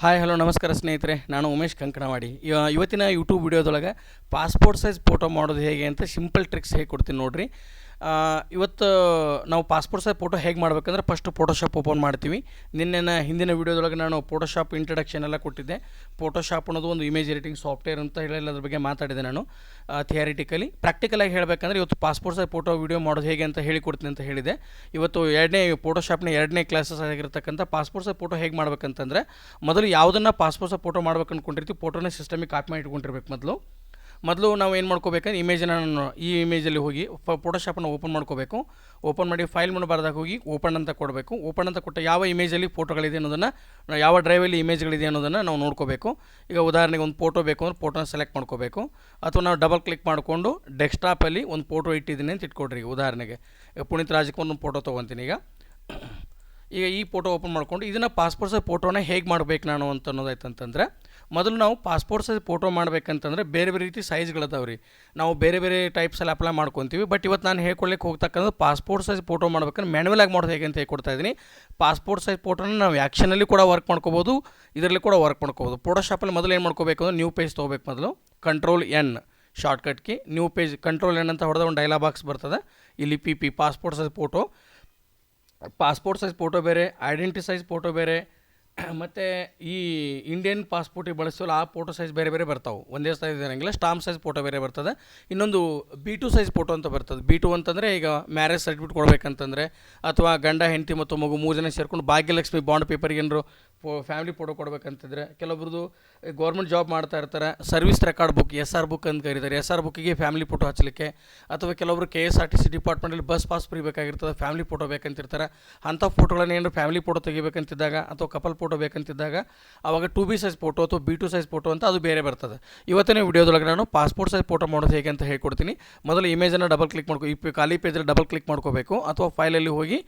Hi hello ನಮಸ್ಕಾರ ಸ್ನೇಹಿತರೆ, ನಾನು ಉಮೇಶ್ ಕಂಕಣವಾಡಿ. ಇವತ್ತಿನ ಯೂಟ್ಯೂಬ್ ವಿಡಿಯೋದೊಳಗೆ ಪಾಸ್ಪೋರ್ಟ್ ಸೈಜ್ ಫೋಟೋ ಮಾಡೋದು ಹೇಗೆ ಅಂತ ಸಿಂಪಲ್ ಟ್ರಿಕ್ಸ್ ಹೇಗೆ ಕೊಡ್ತೀನಿ ನೋಡಿರಿ. ಇವತ್ತು ನಾವು ಪಾಸ್ಪೋರ್ಟ್ ಸೈಜ್ ಫೋಟೋ ಹೇಗೆ ಮಾಡಬೇಕಂದ್ರೆ ಫಸ್ಟ್ ಫೋಟೋಶಾಪ್ ಓಪನ್ ಮಾಡ್ತೀವಿ. ಹಿಂದಿನ ವೀಡಿಯೋದೊಳಗೆ ನಾನು ಫೋಟೋಶಾಪ್ ಇಂಟ್ರಡಕ್ಷನ್ ಎಲ್ಲ ಕೊಟ್ಟಿದ್ದೆ. ಫೋಟೋಶಾಪ್ ಅನ್ನೋದು ಒಂದು ಇಮೇಜ್ ಎಡಿಟಿಂಗ್ ಸಾಫ್ಟ್ವೇರ್ ಅಂತ ಹೇಳಿ ಅದ್ರ ಬಗ್ಗೆ ಮಾತಾಡಿದೆ ನಾನು ಥಿಯರಿಟಿಕಲಿ. ಪ್ರಾಕ್ಟಿಕಲಾಗಿ ಹೇಳಬೇಕಂದ್ರೆ ಇವತ್ತು ಪಾಸ್ಪೋರ್ಟ್ ಸೈಜ್ ಫೋಟೋ ವೀಡಿಯೋ ಮಾಡೋದು ಹೇಗೆ ಅಂತ ಹೇಳಿಕೊಡ್ತೀನಿ ಅಂತ ಹೇಳಿದೆ. ಇವತ್ತು ಫೋಟೋಶಾಪ್ನ ಎರಡನೇ ಕ್ಲಾಸಸ್ ಆಗಿರ್ತಕ್ಕಂಥ ಪಾಸ್ಪೋರ್ಟ್ ಸೈಜ್ ಫೋಟೋ ಹೇಗೆ ಮಾಡ್ಬೇಕಂತಂದರೆ, ಮೊದಲು ಯಾವುದನ್ನು ಪಾಸ್ಪೋರ್ಟ್ ಸೈಜ್ ಫೋಟೋ ಮಾಡ್ಬೇಕು ಅಂದ್ಕೊಂಡಿರ್ತೀವಿ ಫೋಟೋನ ಸಿಸ್ಟಮಿಗೆ ಕಾಪಿ ಮಾಡಿ ಇಟ್ಕೊಂಡಿರ್ಬೇಕು. ಮೊದಲು ನಾವು ಏನು ಮಾಡ್ಕೋಬೇಕಂದ್ರೆ ಈ ಇಮೇಜಲ್ಲಿ ಹೋಗಿ ಫೋಟೋಶಾಪನ್ನು ಓಪನ್ ಮಾಡ್ಕೋಬೇಕು. ಓಪನ್ ಮಾಡಿ ಫೈಲ್ ಬರ್ದಾಗ ಹೋಗಿ ಓಪನ್ ಅಂತ ಕೊಡಬೇಕು. ಓಪನ್ ಅಂತ ಕೊಟ್ಟ ಯಾವ ಇಮೇಜಲ್ಲಿ ಫೋಟೋಗಳಿದೆ ಅನ್ನೋದನ್ನು, ಯಾವ ಡ್ರೈವಲ್ಲಿ ಇಮೇಜ್ಗಳಿದೆ ಅನ್ನೋದನ್ನು ನಾವು ನೋಡ್ಕೋಬೇಕು. ಈಗ ಉದಾಹರಣೆಗೆ ಒಂದು ಫೋಟೋ ಬೇಕು ಅಂದ್ರೆ ಫೋಟೋನ ಸೆಲೆಕ್ಟ್ ಮಾಡ್ಕೋಬೇಕು. ಅಥವಾ ನಾವು ಡಬಲ್ ಕ್ಲಿಕ್ ಮಾಡಿಕೊಂಡು ಡೆಸ್ಕ್ಟಾಪಲ್ಲಿ ಒಂದು ಫೋಟೋ ಇಟ್ಟಿದ್ದೀನಿ ಅಂತ ಇಟ್ಕೊಡ್ರಿ. ಉದಾಹರಣೆಗೆ ಪುನೀತ್ ರಾಜ್ಕುಮಾರ್ ಒಂದು ಫೋಟೋ ತೊಗೊತೀನಿ. ಈಗ ಈ ಫೋಟೋ ಓಪನ್ ಮಾಡ್ಕೊಂಡು ಇದನ್ನು ಪಾಸ್ಪೋರ್ಟ್ ಸೈಜ್ ಫೋಟೋನ ಹೇಗೆ ಮಾಡಬೇಕು ನಾನು ಅಂತ ಅನ್ನೋದಾಯ್ತಂತಂದರೆ, ಮೊದಲು ನಾವು ಪಾಸ್ಪೋರ್ಟ್ ಸೈಜ್ ಫೋಟೋ ಮಾಡಬೇಕಂತಂದರೆ ಬೇರೆ ಬೇರೆ ರೀತಿ ಸೈಜ್ಗಳದಾವೆ ರೀ. ನಾವು ಬೇರೆ ಬೇರೆ ಟೈಪ್ಸಲ್ಲಿ ಅಪ್ಲೈ ಮಾಡ್ಕೊತೀವಿ. ಬಟ್ ಇವತ್ತು ನಾನು ಹೇಳ್ಕೊಳ್ಳಿಕ್ಕೆ ಹೋಗ್ತಕ್ಕಂಥ ಪಾಸ್ಪೋರ್ಟ್ ಸೈಜ್ ಫೋಟೋ ಮಾಡ್ಬೇಕಂದ್ರೆ ಮ್ಯಾನ್ಯಲ್ ಆಗಿ ಮಾಡೋದು ಹೇಗೆ ಅಂತ ಹೇಳ್ಕೊಡ್ತಾ ಇದ್ದೀನಿ. ಪಾಸ್ಪೋರ್ಟ್ ಸೈಜ್ ಫೋಟೋನ ನಾವು ಆ್ಯಕ್ಷನಲ್ಲಿ ಕೂಡ ವರ್ಕ್ ಮಾಡ್ಕೋಬೋದು, ಇದರಲ್ಲಿ ಕೂಡ ವರ್ಕ್ ಮಾಡ್ಕೋಬೋದು. ಫೋಟೋಶಾಪಲ್ಲಿ ಮೊದಲು ಏನು ಮಾಡ್ಕೋಬೇಕು ಅಂದ್ರೆ ನ್ಯೂ ಪೇಜ್ ತೊಗೋಬೇಕು. ಮೊದಲು Ctrl+N ಶಾರ್ಟ್ಕಟ್ಗೆ ನ್ಯೂ ಪೇಜ್ Ctrl+N ಅಂತ ಹೊಡೆದ ಒಂದು ಡೈಲಾಗ್ ಬಾಕ್ಸ್ ಬರ್ತದೆ. ಇಲ್ಲಿ ಪಿ ಪಾಸ್ಪೋರ್ಟ್ ಸೈಜ್ ಫೋಟೋ ಬೇರೆ, ಐಡೆಂಟಿ ಸೈಜ್ ಫೋಟೋ ಬೇರೆ, ಮತ್ತು ಈ ಇಂಡಿಯನ್ ಪಾಸ್ಪೋರ್ಟಿಗೆ ಬಳಸೋಲ್ಲ ಆ ಫೋಟೋ ಸೈಜ್ ಬೇರೆ ಬೇರೆ ಬರ್ತಾವೆ. ಒಂದೇ ಸೈಜ್ ಇರೋಂಗಿಲ್ಲ. ಸ್ಟಾಂಪ್ ಸೈಜ್ ಫೋಟೋ ಬೇರೆ ಬರ್ತದೆ. ಇನ್ನೊಂದು B2 ಸೈಜ್ ಫೋಟೋ ಅಂತ ಬರ್ತದೆ. B2 ಅಂತಂದರೆ ಈಗ ಮ್ಯಾರೇಜ್ ಸರ್ಟಿಫಿಕೇಟ್ ಕೊಡಬೇಕಂತಂದರೆ, ಅಥವಾ ಗಂಡ ಹೆಂಡತಿ ಮತ್ತು ಮಗು 3 ಜನ ಸೇರ್ಕೊಂಡು ಭಾಗ್ಯಲಕ್ಷ್ಮಿ ಬಾಂಡ್ ಪೇಪರ್ಗೆ ಏನಾರು ಫ್ಯಾಮಿಲಿ ಫೋಟೋ ಕೊಡಬೇಕಂತಿದ್ರೆ, ಕೆಲವೊಬ್ರದ್ದು ಗೌರ್ಮೆಂಟ್ ಜಾಬ್ ಮಾಡ್ತಾ ಇರ್ತಾರೆ, service record book SR book ಅಂತ ಕರೀತಾರೆ. SR ಬುಕ್ಕಿಗೆ ಫ್ಯಾಮಿಲಿ ಫೋಟೋ ಹಚ್ಚಲಿಕ್ಕೆ, ಅಥವಾ ಕೆಲವೊಬ್ರು KSRTC ಡಿಪಾರ್ಟ್ಮೆಂಟಲ್ಲಿ ಬಸ್ ಪಾಸ್ ಫ್ರೀ ಬೇಕಾಗಿರ್ತದೆ, ಫ್ಯಾಮಿಲಿ ಫೋಟೋ ಬೇಕಂತಿರ್ತಾರೆ. ಅಂಥ ಫೋಟೋಗಳನ್ನ ಏನಾರು ಫ್ಯಾಮಿಲಿ ಫೋಟೋ ತೆಗಿಬೇಕಂತಿದ್ದಾಗ ಅಥವಾ ಕಪಲ್ ಫೋಟೋ ಬೇಕಂತಿದ್ದಾಗ ಅವಾಗ 2B ಸೈಜ್ ಫೋಟೋ ಅಥವಾ B2 ಸೈಜ್ ಫೋಟೋ ಅಂತ ಅದು ಬೇರೆ ಬರ್ತದೆ. ಇವತ್ತಿನ ವಿಡಿಯೋದೊಳಗೆ ನಾನು ಪಾಸ್ಪೋರ್ಟ್ ಸೈಜ್ ಫೋಟೋ ಮಾಡೋದು ಹೇಗೆ ಅಂತ ಹೇಳ್ಕೊಡ್ತೀನಿ. ಮೊದಲು ಇಮೇಜನ್ನು ಡಬಲ್ ಕ್ಲಿಕ್ ಖಾಲಿ ಪೇಜಲ್ಲಿ ಡಬಲ್ ಕ್ಲಿಕ್ ಮಾಡ್ಕೋಬೇಕು. ಅಥವಾ ಫೈಲಲ್ಲಿ ಹೋಗಿ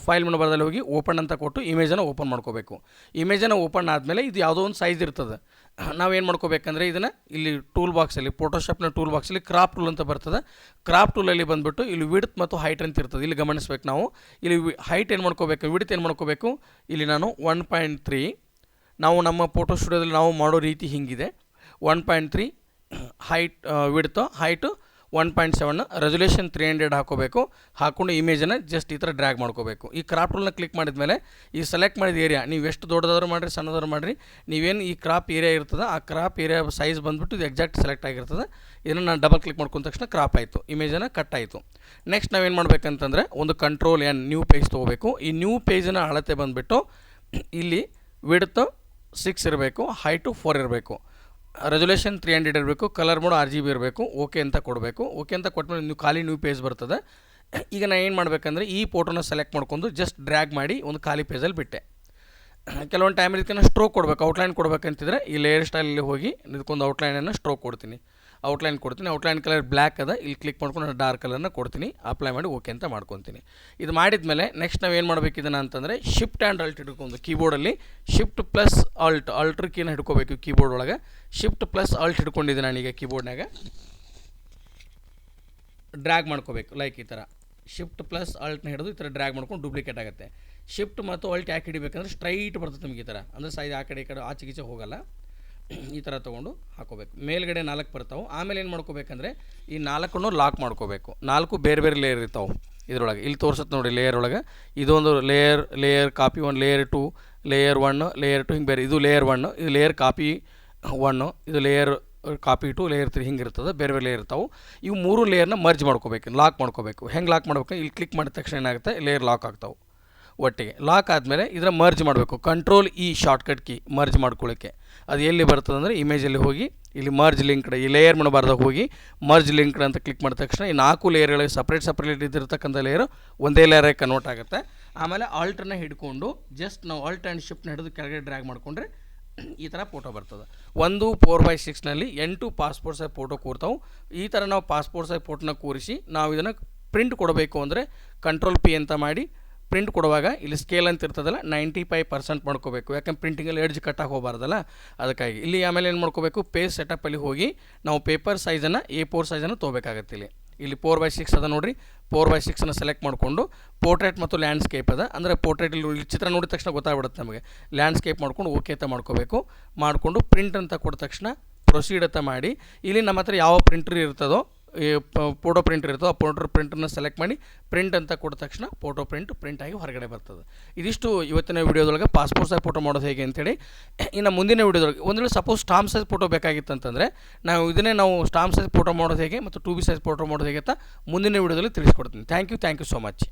ಫೈಲ್ ಬರದಲ್ಲಿ ಹೋಗಿ ಓಪನ್ ಅಂತ ಕೊಟ್ಟು ಇಮೇಜನ್ನು ಓಪನ್ ಮಾಡ್ಕೋಬೇಕು. ಇಮೇಜನ್ನು ಓಪನ್ ಆದಮೇಲೆ ಇದು ಯಾವುದೋ ಒಂದು ಸೈಜ್ ಇರ್ತದೆ. ನಾವೇನು ಮಾಡ್ಕೋಬೇಕಂದ್ರೆ ಇದನ್ನು ಇಲ್ಲಿ ಟೂಲ್ ಬಾಕ್ಸಲ್ಲಿ ಫೋಟೋಶಾಪ್ನ ಟೂಲ್ ಬಾಕ್ಸಲ್ಲಿ ಕ್ರಾಪ್ ಟೂಲ್ ಅಂತ ಬರ್ತದೆ. ಕ್ರಾಪ್ ಟೂಲಲ್ಲಿ ಬಂದುಬಿಟ್ಟು ಇಲ್ಲಿ ವಿಡ್ತ್ ಮತ್ತು ಹೈಟ್ ಅಂತ ಇರ್ತದೆ. ಇಲ್ಲಿ ಗಮನಿಸ್ಬೇಕು ನಾವು. ಇಲ್ಲಿ ಹೈಟ್ ಏನು ಮಾಡ್ಕೋಬೇಕು, ವಿಡ್ತ್ ಏನು ಮಾಡ್ಕೋಬೇಕು, ಇಲ್ಲಿ ನಾನು 1.3, ನಾವು ನಮ್ಮ ಫೋಟೋ ಸ್ಟುಡಿಯೋದಲ್ಲಿ ನಾವು ಮಾಡೋ ರೀತಿ ಹಿಂಗಿದೆ. 1.3 ಹೈಟ್, ಹೈಟು 1.7, ರೆಸೊಲ್ಯೂಷನ್ 300 ಹಾಕೋಬೇಕು. ಹಾಕ್ಕೊಂಡು ಇಮೇಜನ್ನು ಜಸ್ಟ್ ಈ ಥರ ಡ್ರ್ಯಾಗ್ ಮಾಡ್ಕೋಬೇಕು. ಈ ಕ್ರಾಪ್ ಟೂಲ್ನ ಕ್ಲಿಕ್ ಮಾಡಿದ ಮೇಲೆ ಈ ಸೆಲೆಕ್ಟ್ ಮಾಡಿದ ಏರಿಯಾ ನೀವು ಎಷ್ಟು ದೊಡ್ಡದಾದ್ರು ಮಾಡಿರಿ, ಸಣ್ಣದಾದ್ರು ಮಾಡಿರಿ, ನೀವೇನು ಈ ಕ್ರಾಪ್ ಏರಿಯಾ ಇರ್ತದೆ ಆ ಕ್ರಾಪ್ ಏರಿಯಾ ಸೈಜ್ ಬಂದುಬಿಟ್ಟು ಇದು ಎಕ್ಸಾಕ್ಟ್ ಸೆಲೆಕ್ಟ್ ಆಗಿರ್ತದೆ. ಇದನ್ನು ನಾನು ಡಬಲ್ ಕ್ಲಿಕ್ ಮಾಡ್ಕೊಂಡ ತಕ್ಷಣ ಕ್ರಾಪ್ ಆಯಿತು, ಇಮೇಜನ್ನು ಕಟ್ ಆಯಿತು. ನೆಕ್ಸ್ಟ್ ನಾವೇನು ಮಾಡಬೇಕಂತಂದರೆ ಒಂದು Ctrl+N ನ್ಯೂ ಪೇಜ್ ತೊಗೋಬೇಕು. ಈ ನ್ಯೂ ಪೇಜಿನ ಅಳತೆ ಬಂದುಬಿಟ್ಟು ಇಲ್ಲಿ ವಿಡ್ತ್ 6 ಇರಬೇಕು, ಹೈಟು 4 ಇರಬೇಕು, ರೆಸೊಲ್ಯೂಷನ್ 300 ಇರಬೇಕು, ಕಲರ್ ಮೋಡ್ RGB ಇರಬೇಕು. ಓಕೆ ಅಂತ ಕೊಡಬೇಕು. ಓಕೆ ಅಂತ ಕೊಟ್ಟಮೇಲೆ ನೀವು ಖಾಲಿ ನ್ಯೂ ಪೇಜ್ ಬರ್ತದೆ. ಈಗ ನಾನು ಏನು ಮಾಡಬೇಕಂದ್ರೆ ಈ ಫೋಟೋನ ಸೆಲೆಕ್ಟ್ ಮಾಡ್ಕೊಂಡು ಜಸ್ಟ್ ಡ್ರ್ಯಾಗ್ ಮಾಡಿ ಒಂದು ಖಾಲಿ ಪೇಜಲ್ಲಿ ಬಿಟ್ಟೆ. ಕೆಲವೊಂದು ಟೈಮಲ್ಲಿ ಇದಕ್ಕೆ ಸ್ಟ್ರೋಕ್ ಕೊಡಬೇಕು, ಔಟ್ಲೈನ್ ಕೊಡಬೇಕಂತಿದ್ರೆ ಈ ಲೇಯರ್ ಸ್ಟೈಲಲ್ಲಿ ಹೋಗಿ ಇದಕ್ಕೊಂದು ಔಟ್ಲೈನನ್ನು ಸ್ಟ್ರೋಕ್ ಕೊಡ್ತೀನಿ. ಔಟ್ಲೈನ್ ಕಲರ್ ಬ್ಲ್ಯಾಕ್ ಅದ, ಇಲ್ಲಿ ಕ್ಲಿಕ್ ಮಾಡ್ಕೊಂಡು ಡಾರ್ಕ್ ಕಲರ್ನ ಕೊಡ್ತೀನಿ. ಅಪ್ಲೈ ಮಾಡಿ ಓಕೆ ಅಂತ ಮಾಡ್ಕೊತೀನಿ. ಇದು ಮಾಡಿದ ಮೇಲೆ ನೆಕ್ಸ್ಟ್ ನಾವು ಏನು ಮಾಡಬೇಕು ಇದನ್ನು ಅಂತಂದರೆ ಶಿಫ್ಟ್ ಆ್ಯಂಡ್ ಅಲ್ಟ್ ಹಿಡ್ಕೊಂಡು ಕೀಬೋರ್ಡಲ್ಲಿ Shift+Alt ಕೀನ ಹಿಡ್ಕೋಬೇಕು. ಕೀಬೋರ್ಡ್ ಒಳಗೆ Shift+Alt ಹಿಡ್ಕೊಂಡಿದ್ದೆ ನಾನೀಗ ಕೀಬೋರ್ಡ್ನಾಗ ಡ್ರ್ಯಾಗ್ ಮಾಡ್ಕೋಬೇಕು. ಲೈಕ್ ಈ ಥರ Shift+Altನ ಹಿಡಿದು ಈ ಥರ ಡ್ರ್ಯಾಗ್ ಮಾಡ್ಕೊಂಡು ಡೂಪ್ಲಿಕೇಟ್ ಆಗುತ್ತೆ. ಶಿಫ್ಟ್ ಮತ್ತು ಅಲ್ಟ್ ಯಾಕೆ ಹಿಡಿಬೇಕಂದ್ರೆ ಸ್ಟ್ರೈಟ್ ಬರ್ತದೆ ನಿಮಗೆ ಈ ಥರ, ಅಂದರೆ ಸೈಜ್ ಆ ಕಡೆ ಈ ಕಡೆ ಆಚೆ ಹೋಗಲ್ಲ. ಈ ಥರ ತೊಗೊಂಡು ಹಾಕೋಬೇಕು. ಮೇಲ್ಗಡೆ 4 ಬರ್ತಾವೆ. ಆಮೇಲೆ ಏನು ಮಾಡ್ಕೋಬೇಕಂದ್ರೆ ಈ 4 ಲಾಕ್ ಮಾಡ್ಕೋಬೇಕು. 4 ಬೇರೆ ಬೇರೆ ಲೇಯರ್ ಇರ್ತಾವೆ ಇದರೊಳಗೆ. ಇಲ್ಲಿ ತೋರಿಸುತ್ತೆ ನೋಡಿ ಲೇಯರ್ ಒಳಗೆ. ಇದೊಂದು layer copy 1, layer 2, layer 1, layer 2 ಹಿಂಗೆ ಬೇರೆ. ಇದು ಲೇಯರ್ 1, ಇದು ಲೇಯರ್ ಕಾಪಿ 1, ಇದು ಲೇಯರ್ ಕಾಪಿ 2, ಲೇಯರ್ 3 ಹಿಂಗೆ ಇರ್ತದೆ. ಬೇರೆ ಬೇರೆ ಲೇಯರ್ ಇರ್ತಾವೆ. ಇವು 3 ಲೇಯರ್ನ ಮರ್ಜ್ ಮಾಡ್ಕೋಬೇಕು, ಲಾಕ್ ಮಾಡ್ಕೋಬೇಕು. ಹೆಂಗೆ ಲಾಕ್ ಮಾಡ್ಬೇಕು, ಇಲ್ಲಿ ಕ್ಲಿಕ್ ಮಾಡಿದ ತಕ್ಷಣ ಏನಾಗುತ್ತೆ, ಲೇಯರ್ ಲಾಕ್ ಆಗ್ತಾವೆ ಒಟ್ಟಿಗೆ. ಲಾಕ್ ಆದಮೇಲೆ ಇದರ ಮರ್ಜ್ ಮಾಡಬೇಕು. Ctrl+E ಶಾರ್ಟ್ಕಟ್ ಕೀ ಮರ್ಜ್ ಮಾಡ್ಕೊಳ್ಳೋಕ್ಕೆ. ಅದು ಎಲ್ಲಿ ಬರ್ತದೆ ಅಂದರೆ ಇಮೇಜಲ್ಲಿ ಹೋಗಿ ಇಲ್ಲಿ ಮರ್ಜ್ ಲಿಂಕ್ಡ್, ಈ ಲೇಯರ್ ಮಾಡಬಾರ್ದಾಗ ಹೋಗಿ ಮರ್ಜ್ ಲಿಂಕ್ಡ್ ಅಂತ ಕ್ಲಿಕ್ ಮಾಡಿದ ತಕ್ಷಣ ಈ 4 ಲೇಯರ್ಗಳಿಗೆ ಸಪ್ರೇಟ್ ಇದ್ದಿರ್ತಕ್ಕಂಥ ಲೇಯರು ಒಂದೇ ಲೇಯರಾಗಿ ಕನ್ವರ್ಟ್ ಆಗುತ್ತೆ. ಆಮೇಲೆ ಆಲ್ಟನ್ನ ಹಿಡ್ಕೊಂಡು ಜಸ್ಟ್ ನಾವು ಆಲ್ಟ್ ಆ್ಯಂಡ್ ಶಿಫ್ಟ್ನ ಹಿಡಿದು ಕೆಳಗಡೆ ಡ್ರ್ಯಾಗ್ ಮಾಡಿಕೊಂಡ್ರೆ ಈ ಥರ ಫೋಟೋ ಬರ್ತದೆ. 4x6ನಲ್ಲಿ 8 ಪಾಸ್ಪೋರ್ಟ್ ಸೈಜ್ ಫೋಟೋ ಕೂರ್ತಾವೆ. ಈ ಥರ ನಾವು ಪಾಸ್ಪೋರ್ಟ್ ಸೈಜ್ ಫೋಟೋನ ಕೂರಿಸಿ ನಾವು ಇದನ್ನು ಪ್ರಿಂಟ್ ಕೊಡಬೇಕು ಅಂದರೆ Ctrl+P ಅಂತ ಮಾಡಿ ಪ್ರಿಂಟ್ ಕೊಡುವಾಗ ಇಲ್ಲಿ ಸ್ಕೇಲ್ ಅಂತ ಇರ್ತದಲ್ಲ 95% ಮಾಡ್ಕೋಬೇಕು. ಯಾಕಂದ್ರೆ ಪ್ರಿಂಟಿಂಗಲ್ಲಿ ಎಡ್ಜ್ ಕಟ್ಟಾಗಿ ಹೋಗಬಾರ್ದಲ್ಲ, ಅದಕ್ಕಾಗಿ. ಇಲ್ಲಿ ಆಮೇಲೆ ಏನು ಮಾಡ್ಕೋಬೇಕು, ಪೇಜ್ ಸೆಟಪ್ಪಲ್ಲಿ ಹೋಗಿ ನಾವು ಪೇಪರ್ ಸೈಜನ್ನು A4 ಸೈಜನ್ನು ತೊಗೋಬೇಕಾಗತ್ತೆ. ಇಲ್ಲಿ 4/6 ಅದ ನೋಡಿರಿ, 4/6 ಸೆಲೆಕ್ಟ್ ಮಾಡಿಕೊಂಡು ಪೋರ್ಟ್ರೇಟ್ ಮತ್ತು ಲ್ಯಾಂಡ್ಸ್ಕೇಪ್ ಅದ. ಅಂದರೆ ಪೋರ್ಟ್ರೇಟ್ ಇಲ್ಲಿ ಚಿತ್ರ ನೋಡಿದ ತಕ್ಷಣ ಗೊತ್ತಾಗ್ಬಿಡುತ್ತೆ ನಮಗೆ. ಲ್ಯಾಂಡ್ಸ್ಕೇಪ್ ಮಾಡ್ಕೊಂಡು ಓಕೆ ಅಂತ ಮಾಡ್ಕೋಬೇಕು. ಮಾಡಿಕೊಂಡು ಪ್ರಿಂಟ್ ಅಂತ ಕೊಟ್ಟ ತಕ್ಷಣ ಪ್ರೊಸೀಡ್ ಅಂತ ಮಾಡಿ, ಇಲ್ಲಿ ನಮ್ಮ ಹತ್ರ ಯಾವ ಪ್ರಿಂಟರ್ ಇರ್ತದೋ, ಈ ಫೋಟೋ ಪ್ರಿಂಟರ್ ಇರ್ತದೋ ಆ ಫೋಟೋ ಪ್ರಿಂಟರ್ನ ಸೆಲೆಕ್ಟ್ ಮಾಡಿ ಪ್ರಿಂಟ್ ಅಂತ ಕೊಟ್ಟ ತಕ್ಷಣ ಫೋಟೋ ಪ್ರಿಂಟ್ ಆಗಿ ಹೊರಗಡೆ ಬರ್ತದೆ. ಇದಿಷ್ಟು ಇವತ್ತಿನ ವೀಡಿಯೋದೊಳಗೆ ಪಾಸ್ಪೋರ್ಟ್ ಸೈಜ್ ಫೋಟೋ ಮಾಡೋದು ಹೇಗೆ ಅಂತೇಳಿ. ಇನ್ನು ಮುಂದಿನ ವೀಡಿಯೋದೊಳಗೆ ಒಂದು ವೇಳೆ ಸಪೋಸ್ ಸ್ಟಾಂಪ್ ಸೈಜ್ ಫೋಟೋ ಬೇಕಾಗಿತ್ತು ಅಂತಂದರೆ ನಾವು ಸ್ಟಾಂಪ್ ಸೈಜ್ ಫೋಟೋ ಮಾಡೋದು ಹೇಗೆ ಮತ್ತು 2B ಸೈಜ್ ಫೋಟೋ ಮಾಡೋದು ಹೇಗೆ ಅಂತ ಮುಂದಿನ ವೀಡಿಯೋದಲ್ಲಿ ತಿಳಿಸ್ಕೊಡ್ತೀನಿ. Thank you so much.